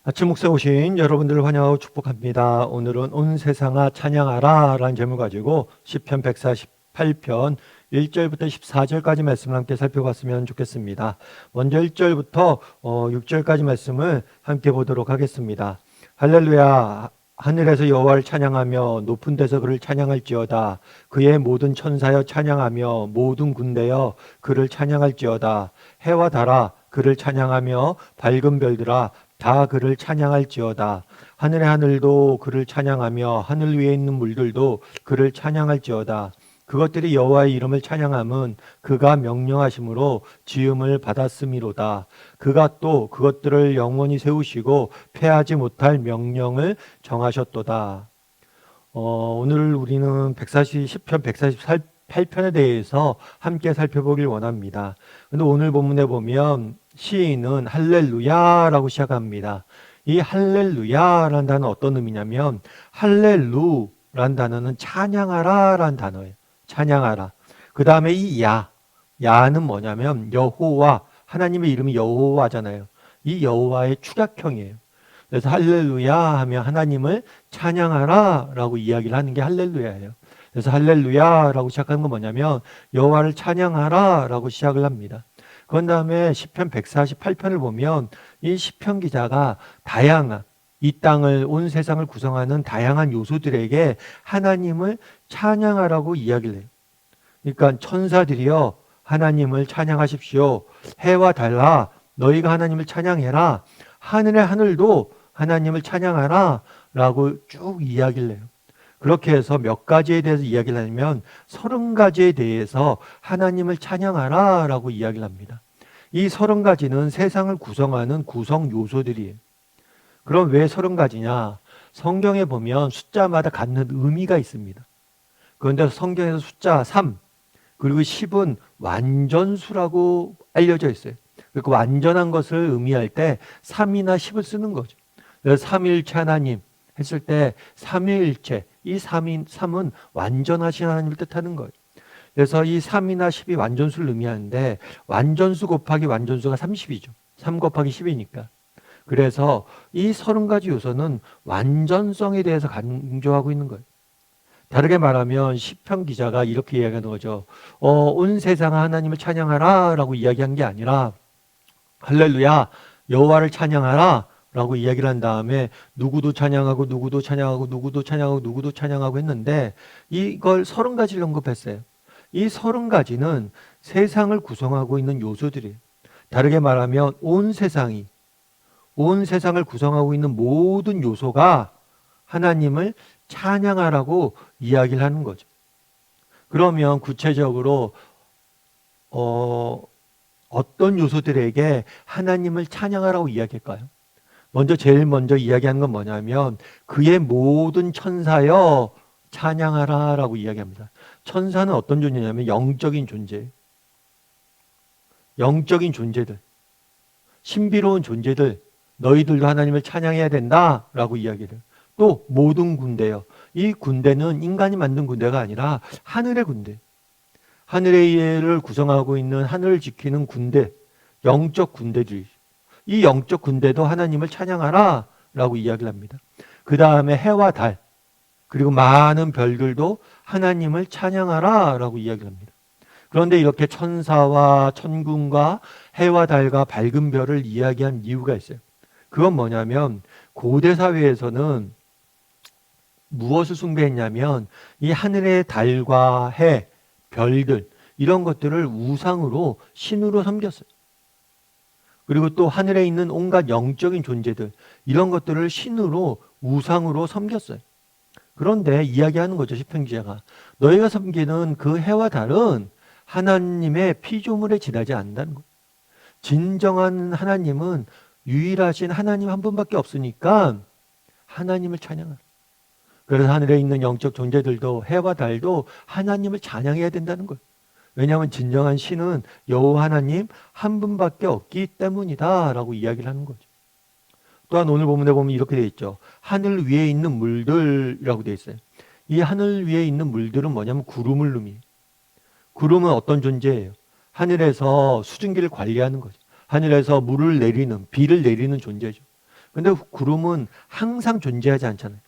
아침 묵상에 오신 여러분들을 환영하고 축복합니다. 오늘은 온 세상아 찬양하라 라는 제목을 가지고 시편 148편 1절부터 14절까지 말씀을 함께 살펴봤으면 좋겠습니다. 먼저 1절부터 6절까지 말씀을 함께 보도록 하겠습니다. 할렐루야, 하늘에서 여호와를 찬양하며 높은 데서 그를 찬양할지어다. 그의 모든 천사여 찬양하며 모든 군대여 그를 찬양할지어다. 해와 달아 그를 찬양하며 밝은 별들아 다 그를 찬양할지어다. 하늘의 하늘도 그를 찬양하며 하늘 위에 있는 물들도 그를 찬양할지어다. 그것들이 여호와의 이름을 찬양함은 그가 명령하심으로 지음을 받았음이로다. 그가 또 그것들을 영원히 세우시고 패하지 못할 명령을 정하셨도다. 오늘 우리는 10편 148편에 대해서 함께 살펴보길 원합니다. 근데 오늘 본문에 보면 시인은 할렐루야라고 시작합니다. 이 할렐루야라는 단어는 어떤 의미냐면 할렐루라는 단어는 찬양하라라는 단어예요. 찬양하라. 그 다음에 이 야는 뭐냐면 여호와, 하나님의 이름이 여호와잖아요. 이 여호와의 축약형이에요. 그래서 할렐루야 하면 하나님을 찬양하라 라고 이야기를 하는 게 할렐루야예요. 그래서 할렐루야라고 시작하는 건 뭐냐면 여호와를 찬양하라 라고 시작을 합니다. 그런 다음에 시편 148편을 보면 이 시편 기자가 다양한 이 땅을, 온 세상을 구성하는 다양한 요소들에게 하나님을 찬양하라고 이야기를 해요. 그러니까 천사들이여 하나님을 찬양하십시오. 해와 달라 너희가 하나님을 찬양해라. 하늘의 하늘도 하나님을 찬양하라 라고 쭉 이야기를 해요. 그렇게 해서 몇 가지에 대해서 이야기를 하면 30가지에 대해서 하나님을 찬양하라 라고 이야기를 합니다. 이 30가지는 세상을 구성하는 구성 요소들이에요. 그럼 왜 30가지냐? 성경에 보면 숫자마다 갖는 의미가 있습니다. 그런데 성경에서 숫자 3 그리고 10은 완전수라고 알려져 있어요. 그리고 완전한 것을 의미할 때 3이나 10을 쓰는 거죠. 그래서 삼위일체 하나님 했을 때 삼위일체, 이 3은 완전하신 하나님을 뜻하는 거예요. 그래서 이 3이나 10이 완전수를 의미하는데 완전수 곱하기 완전수가 30이죠. 3 곱하기 10이니까. 그래서 이 30가지 요소는 완전성에 대해서 강조하고 있는 거예요. 다르게 말하면 시편 기자가 이렇게 이야기하는 거죠. 온 세상 하나님을 찬양하라 라고 이야기한 게 아니라 할렐루야 여호와를 찬양하라 라고 이야기를 한 다음에 누구도 찬양하고 누구도 찬양하고 누구도 찬양하고 누구도 찬양하고 했는데 이걸 30가지를 언급했어요. 이 30가지는 세상을 구성하고 있는 요소들이에요. 다르게 말하면 온 세상을 구성하고 있는 모든 요소가 하나님을 찬양하라고 이야기를 하는 거죠. 그러면 구체적으로 어떤 요소들에게 하나님을 찬양하라고 이야기할까요? 제일 먼저 이야기하는 건 뭐냐면 그의 모든 천사여 찬양하라 라고 이야기합니다. 천사는 어떤 존재냐면 영적인 존재, 영적인 존재들, 신비로운 존재들, 너희들도 하나님을 찬양해야 된다 라고 이야기를. 또 모든 군대요. 이 군대는 인간이 만든 군대가 아니라 하늘의 군대, 하늘을 구성하고 있는 하늘을 지키는 군대, 영적 군대들이, 이 영적 군대도 하나님을 찬양하라 라고 이야기를 합니다. 그 다음에 해와 달 그리고 많은 별들도 하나님을 찬양하라 라고 이야기를 합니다. 그런데 이렇게 천사와 천군과 해와 달과 밝은 별을 이야기한 이유가 있어요. 그건 뭐냐면 고대 사회에서는 무엇을 숭배했냐면 이 하늘의 달과 해, 별들 이런 것들을 우상으로 신으로 섬겼어요. 그리고 또 하늘에 있는 온갖 영적인 존재들 이런 것들을 신으로 우상으로 섬겼어요. 그런데 이야기하는 거죠. 시편 기자가 너희가 섬기는 그 해와 달은 하나님의 피조물에 지나지 않는다는 거예요. 진정한 하나님은 유일하신 하나님 한 분밖에 없으니까 하나님을 찬양하라. 그래서 하늘에 있는 영적 존재들도 해와 달도 하나님을 찬양해야 된다는 거예요. 왜냐하면 진정한 신은 여호와 하나님 한 분밖에 없기 때문이다 라고 이야기를 하는 거죠. 또한 오늘 본문에 보면 이렇게 되어 있죠. 하늘 위에 있는 물들이라고 되어 있어요. 이 하늘 위에 있는 물들은 뭐냐면 구름을 의미해요. 구름은 어떤 존재예요? 하늘에서 수증기를 관리하는 거죠. 하늘에서 물을 내리는, 비를 내리는 존재죠. 근데 구름은 항상 존재하지 않잖아요.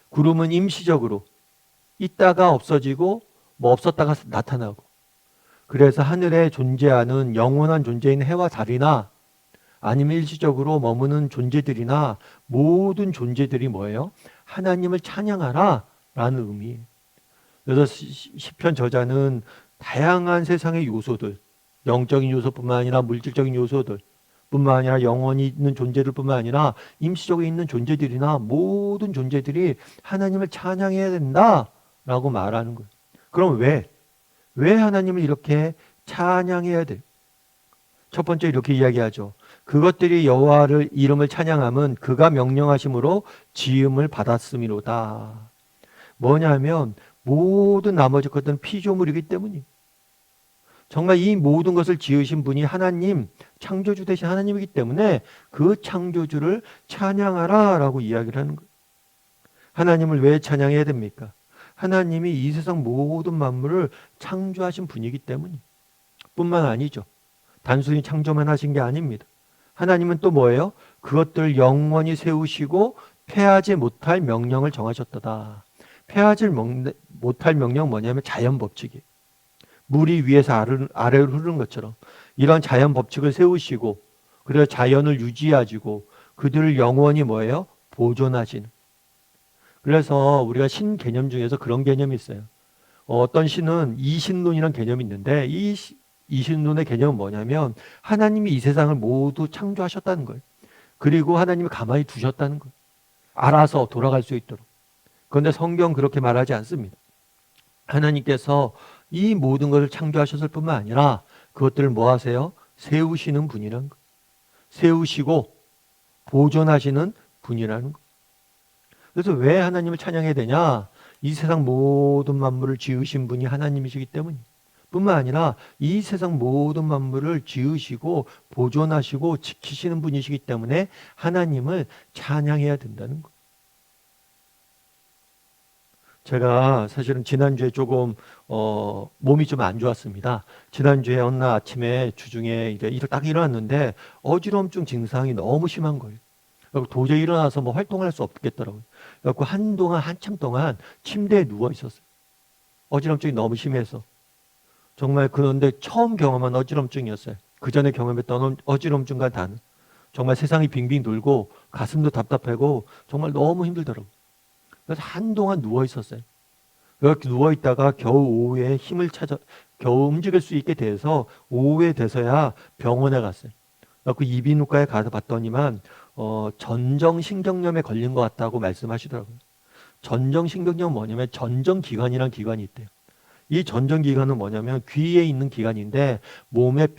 구름은 임시적으로 있다가 없어지고 뭐 없었다가 나타나고. 그래서 하늘에 존재하는 영원한 존재인 해와 달이나 아니면 일시적으로 머무는 존재들이나 모든 존재들이 뭐예요? 하나님을 찬양하라 라는 의미예요. 그래서 시편 저자는 다양한 세상의 요소들, 영적인 요소뿐만 아니라 물질적인 요소들 뿐만 아니라 영원히 있는 존재들뿐만 아니라 임시적으로 있는 존재들이나 모든 존재들이 하나님을 찬양해야 된다라고 말하는 거예요. 그럼 왜 하나님을 이렇게 찬양해야 돼요? 첫 번째 이렇게 이야기하죠. 그것들이 여호와를 이름을 찬양함은 그가 명령하심으로 지음을 받았음이로다. 뭐냐면 모든 나머지 것들은 피조물이기 때문이에요. 정말 이 모든 것을 지으신 분이 하나님, 창조주 되신 하나님이기 때문에 그 창조주를 찬양하라 라고 이야기를 하는 거예요. 하나님을 왜 찬양해야 됩니까? 하나님이 이 세상 모든 만물을 창조하신 분이기 때문이에요. 뿐만 아니죠. 단순히 창조만 하신 게 아닙니다. 하나님은 또 뭐예요? 그것들 영원히 세우시고 패하지 못할 명령을 정하셨다. 패하지 못할 명령 뭐냐면 자연 법칙이에요. 물이 위에서 아래로 흐르는 것처럼 이런 자연 법칙을 세우시고 그래서 자연을 유지하시고 그들을 영원히 뭐예요? 보존하시는. 그래서 우리가 신 개념 중에서 그런 개념이 있어요. 어떤 신은 이신론이라는 개념이 있는데 이 이신론의 개념은 뭐냐면 하나님이 이 세상을 모두 창조하셨다는 거예요. 그리고 하나님이 가만히 두셨다는 거예요. 알아서 돌아갈 수 있도록. 그런데 성경 그렇게 말하지 않습니다. 하나님께서 이 모든 것을 창조하셨을 뿐만 아니라 그것들을 뭐 하세요? 세우시는 분이라는 거예요. 세우시고 보존하시는 분이라는 거예요. 그래서 왜 하나님을 찬양해야 되냐? 이 세상 모든 만물을 지으신 분이 하나님이시기 때문이에요. 뿐만 아니라 이 세상 모든 만물을 지으시고 보존하시고 지키시는 분이시기 때문에 하나님을 찬양해야 된다는 거예요. 제가 사실은 지난주에 조금 몸이 좀 안 좋았습니다. 지난주에 어느 날 아침에 주중에 이제 딱 일어났는데 어지럼증 증상이 너무 심한 거예요. 도저히 일어나서 뭐 활동할 수 없겠더라고요. 그래서 한참 동안 침대에 누워 있었어요. 어지럼증이 너무 심해서. 정말 그런데 처음 경험한 어지럼증이었어요. 그 전에 경험했던 어지럼증과 다른. 정말 세상이 빙빙 돌고 가슴도 답답하고 정말 너무 힘들더라고요. 그래서 한동안 누워 있었어요. 그렇게 누워 있다가 겨우 오후에 겨우 움직일 수 있게 돼서 오후에 돼서야 병원에 갔어요. 그 이비인후과에 가서 봤더니만 전정신경염에 걸린 것 같다고 말씀하시더라고요. 전정신경염은 뭐냐면 전정기관이라는 기관이 있대요. 이 전정기관은 뭐냐면 귀에 있는 기관인데 몸의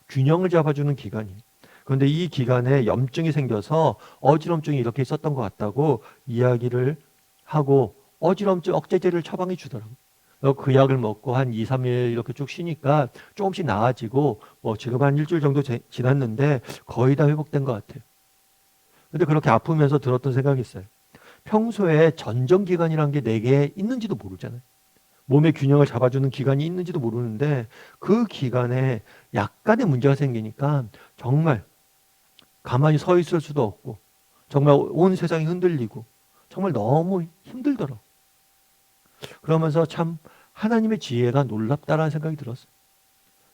균형을 잡아주는 기관이에요. 그런데 이 기관에 염증이 생겨서 어지럼증이 이렇게 있었던 것 같다고 이야기를 하고 어지럼증 억제제를 처방해 주더라고요. 그 약을 먹고 한 2, 3일 이렇게 쭉 쉬니까 조금씩 나아지고 지금 한 일주일 정도 지났는데 거의 다 회복된 것 같아요. 근데 그렇게 아프면서 들었던 생각이 있어요. 평소에 전정기관이라는 게 내게 있는지도 모르잖아요. 몸의 균형을 잡아주는 기관이 있는지도 모르는데 그 기관에 약간의 문제가 생기니까 정말 가만히 서 있을 수도 없고 정말 온 세상이 흔들리고 정말 너무 힘들더라고요. 그러면서 참 하나님의 지혜가 놀랍다라는 생각이 들었어요.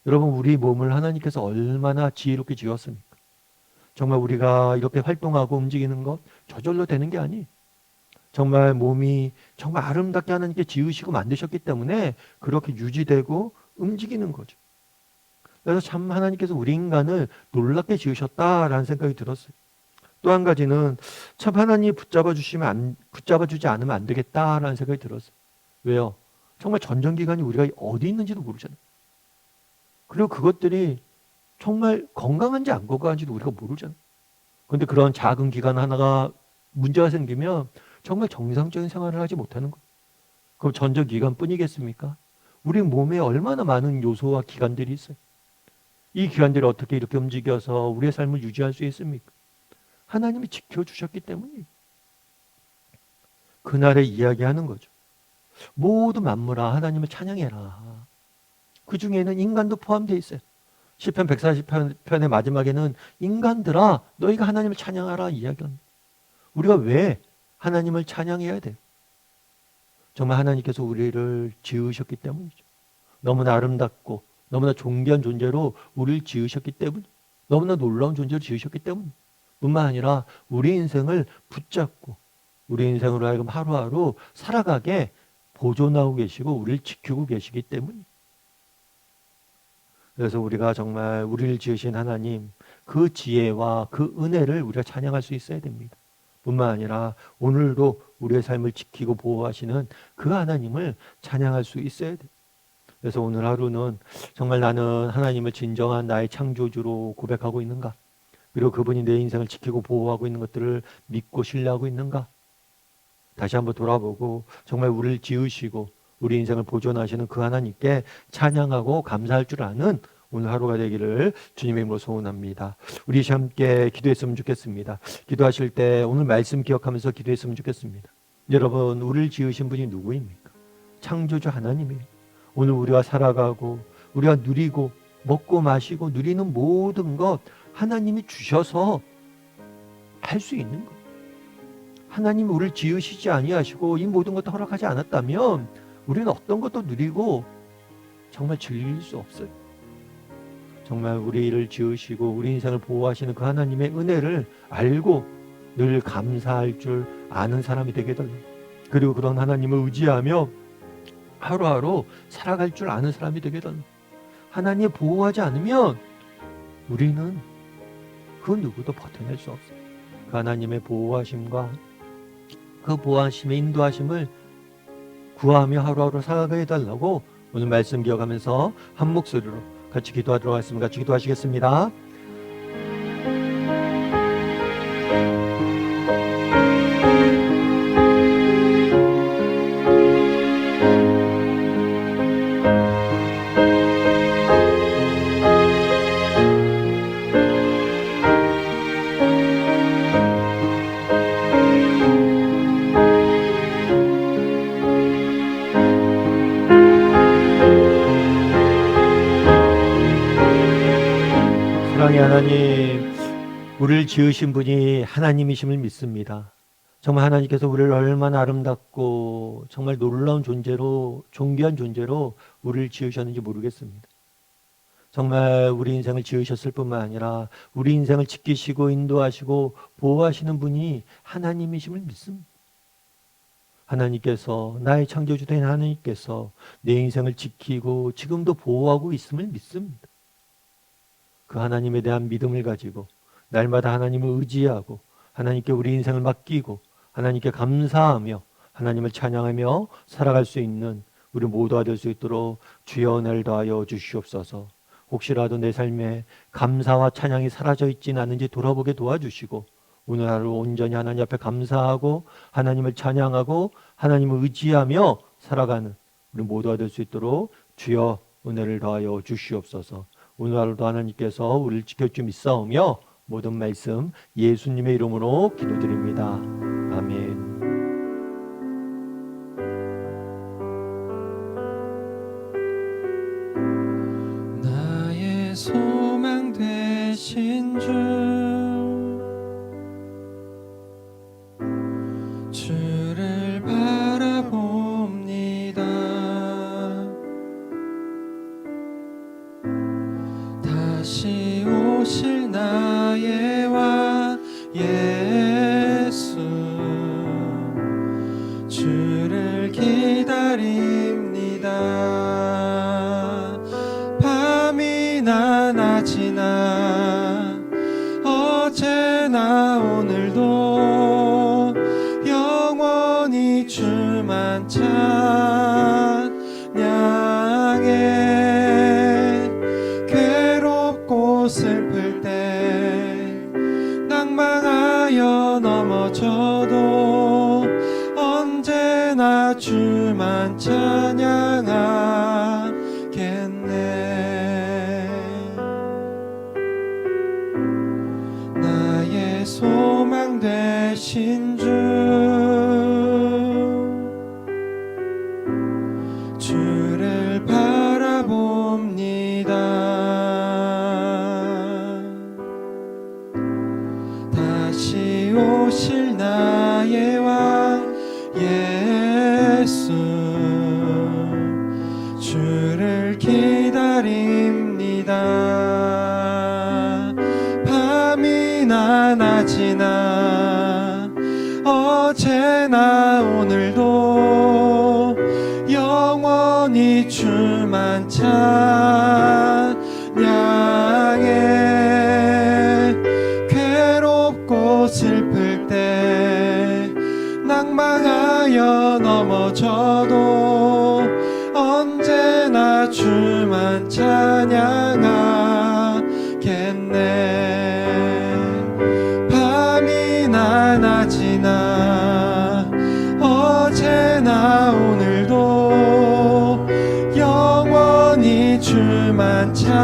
여러분 우리 몸을 하나님께서 얼마나 지혜롭게 지었습니까? 정말 우리가 이렇게 활동하고 움직이는 것 저절로 되는 게 아니에요. 정말 몸이 정말 아름답게 하나님께 지으시고 만드셨기 때문에 그렇게 유지되고 움직이는 거죠. 그래서 참 하나님께서 우리 인간을 놀랍게 지으셨다라는 생각이 들었어요. 또 한 가지는 참 하나님이 붙잡아주지 않으면 안 되겠다라는 생각이 들었어요. 왜요? 정말 전정기관이 우리가 어디 있는지도 모르잖아요. 그리고 그것들이 정말 건강한지 안 건강한지도 우리가 모르잖아요. 그런데 그런 작은 기관 하나가 문제가 생기면 정말 정상적인 생활을 하지 못하는 거예요. 그럼 전정기관뿐이겠습니까? 우리 몸에 얼마나 많은 요소와 기관들이 있어요. 이 기관들이 어떻게 이렇게 움직여서 우리의 삶을 유지할 수 있습니까? 하나님이 지켜주셨기 때문이에요. 그날에 이야기하는 거죠. 모든 만물아 하나님을 찬양해라. 그 중에는 인간도 포함되어 있어요. 시편 140편의 마지막에는 인간들아 너희가 하나님을 찬양하라 이야기합니다. 우리가 왜 하나님을 찬양해야 돼요? 정말 하나님께서 우리를 지으셨기 때문이죠. 너무나 아름답고 너무나 존귀한 존재로 우리를 지으셨기 때문, 너무나 놀라운 존재로 지으셨기 때문 뿐만 아니라 우리 인생을 붙잡고 우리 인생으로 하여금 하루하루 살아가게 보존하고 계시고 우리를 지키고 계시기 때문이에요. 그래서 우리가 정말 우리를 지으신 하나님, 그 지혜와 그 은혜를 우리가 찬양할 수 있어야 됩니다. 뿐만 아니라 오늘도 우리의 삶을 지키고 보호하시는 그 하나님을 찬양할 수 있어야 돼요. 그래서 오늘 하루는 정말 나는 하나님을 진정한 나의 창조주로 고백하고 있는가? 그리고 그분이 내 인생을 지키고 보호하고 있는 것들을 믿고 신뢰하고 있는가? 다시 한번 돌아보고 정말 우리를 지으시고 우리 인생을 보존하시는 그 하나님께 찬양하고 감사할 줄 아는 오늘 하루가 되기를 주님의 이름으로 소원합니다. 우리 함께 기도했으면 좋겠습니다. 기도하실 때 오늘 말씀 기억하면서 기도했으면 좋겠습니다. 여러분, 우리를 지으신 분이 누구입니까? 창조주 하나님이에요. 오늘 우리가 살아가고 우리가 누리고 먹고 마시고 누리는 모든 것 하나님이 주셔서 할 수 있는 것. 하나님이 우리를 지으시지 아니하시고 이 모든 것도 허락하지 않았다면 우리는 어떤 것도 누리고 정말 즐길 수 없어요. 정말 우리를 지으시고 우리 인생을 보호하시는 그 하나님의 은혜를 알고 늘 감사할 줄 아는 사람이 되게 달라요. 그리고 그런 하나님을 의지하며 하루하루 살아갈 줄 아는 사람이 되게 달라요. 하나님이 보호하지 않으면 우리는 그 누구도 버텨낼 수 없어요. 그 하나님의 보호하심과 그 보호하심의 인도하심을 구하며 하루하루 살아가게 해달라고 오늘 말씀 기억하면서 한 목소리로 같이 기도하도록 하겠습니다. 같이 기도하시겠습니다. 사랑의 하나님, 우리를 지으신 분이 하나님이심을 믿습니다. 정말 하나님께서 우리를 얼마나 아름답고 정말 놀라운 존재로, 존귀한 존재로 우리를 지으셨는지 모르겠습니다. 정말 우리 인생을 지으셨을 뿐만 아니라 우리 인생을 지키시고 인도하시고 보호하시는 분이 하나님이심을 믿습니다. 하나님께서, 나의 창조주된 하나님께서 내 인생을 지키고 지금도 보호하고 있음을 믿습니다. 그 하나님에 대한 믿음을 가지고 날마다 하나님을 의지하고 하나님께 우리 인생을 맡기고 하나님께 감사하며 하나님을 찬양하며 살아갈 수 있는 우리 모두가 될 수 있도록 주여 은혜를 더하여 주시옵소서. 혹시라도 내 삶에 감사와 찬양이 사라져 있지는 않은지 돌아보게 도와주시고 오늘 하루 온전히 하나님 앞에 감사하고 하나님을 찬양하고 하나님을 의지하며 살아가는 우리 모두가 될 수 있도록 주여 은혜를 더하여 주시옵소서. 오늘 하루도 하나님께서 우리를 지켜주 믿사오며 모든 말씀 예수님의 이름으로 기도드립니다. 아멘. 나의 소망 되신 주를 바라봅니다. 다시 오실 나의 왕 예수, 주를 기다립니다. 밤이나 낮이나 어제나 오늘도 영원히 주만 찬양해. 괴롭고 슬플 때 낭망하여 넘어져도 언제나 주만 찬양하겠네. 나의 소망 되신 주를 바라봅니다. 다시 오실 날 예수 주를 기다립니다. 밤이나 낮이나 어제나 오늘도 영원히 주만 찬양해. 괴롭고 슬플 때 낭망하여 넘어져도 언제나 주만 찬양하겠네. 밤이나 낮이나 어제나 오늘도 영원히 주만 찬양해.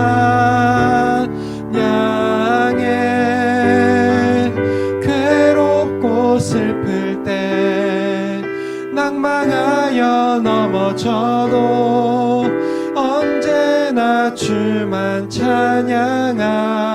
괴롭고 슬플 때 낭망하여 넘어져도 언제나 주만 찬양하